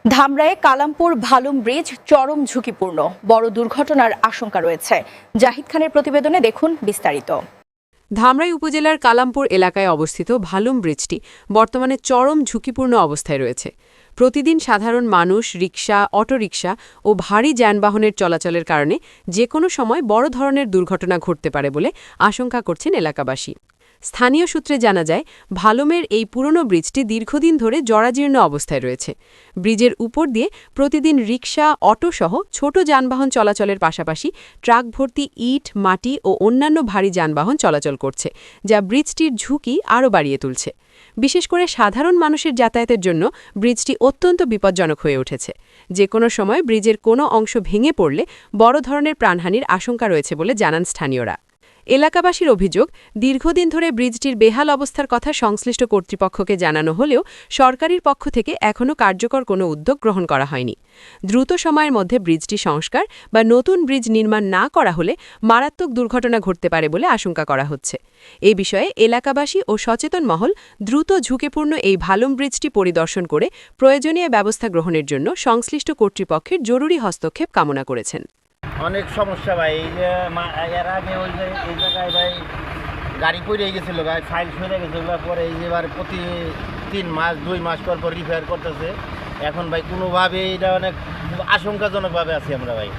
ধামরায়ে Kalampur ভালুম bridge চরম ঝুঁকিপূর্ণ, বড় দুর্ঘটনার আশঙ্কা রয়েছে। জাহিদ খানের প্রতিবেদনে দেখুন বিস্তারিত। ধামরাই উপজেলার কালামপুর এলাকায় অবস্থিত ভালুম ব্রিজটি বর্তমানে চরম ঝুঁকিপূর্ণ অবস্থায় রয়েছে। প্রতিদিন সাধারণ মানুষ, রিকশা, অটোরিকশা ও ভারী যানবাহনের চলাচলের কারণে যে কোনো সময় বড় ধরনের দুর্ঘটনা ঘটতে পারে বলে আশঙ্কা করছেন এলাকাবাসী। স্থানীয় সূত্রে জানা যায়, ভালুমের এই পুরনো ব্রিজটি দীর্ঘদিন ধরে জরাজীর্ণ অবস্থায় রয়েছে। ব্রিজের উপর দিয়ে প্রতিদিন রিকশা, অটোসহ ছোট যানবাহন চলাচলের পাশাপাশি ট্রাক ভর্তি ইট, মাটি ও অন্যান্য ভারী যানবাহন চলাচল করছে, যা ব্রিজটির ঝুঁকি আরও বাড়িয়ে তুলছে। বিশেষ করে সাধারণ মানুষের যাতায়াতের জন্য ব্রিজটি অত্যন্ত বিপজ্জনক হয়ে উঠেছে। যে কোনো সময় ব্রিজের কোনো অংশ ভেঙে পড়লে বড় ধরনের প্রাণহানির আশঙ্কা রয়েছে বলে জানান স্থানীয়রা। এলাকাবাসীর অভিযোগ, দীর্ঘদিন ধরে ব্রিজটির বেহাল অবস্থার কথা সংশ্লিষ্ট কর্তৃপক্ষকে জানানো হলেও সরকারের পক্ষ থেকে এখনও কার্যকর কোনো উদ্যোগ গ্রহণ করা হয়নি। দ্রুত সময়ের মধ্যে ব্রিজটি সংস্কার বা নতুন ব্রিজ নির্মাণ না করা হলে মারাত্মক দুর্ঘটনা ঘটতে পারে বলে আশঙ্কা করা হচ্ছে। এ বিষয়ে এলাকাবাসী ও সচেতন মহল দ্রুত ঝুঁকিপূর্ণ এই ভালুম ব্রিজটি পরিদর্শন করে প্রয়োজনীয় ব্যবস্থা গ্রহণের জন্য সংশ্লিষ্ট কর্তৃপক্ষের জরুরি হস্তক্ষেপ কামনা করেছেন। অনেক সমস্যা ভাই, এই যে এর আগে ওই যে এই জায়গায় ভাই গাড়ি পড়ে গেছিলো, ভাই ফাইল সরে গেছিলো, পরে এই যে এবার প্রতি 3 মাস 2 মাস পর রিপেয়ার করতেছে। এখন ভাই কোনোভাবে এটা অনেক আশঙ্কাজনকভাবে আছি আমরা ভাই।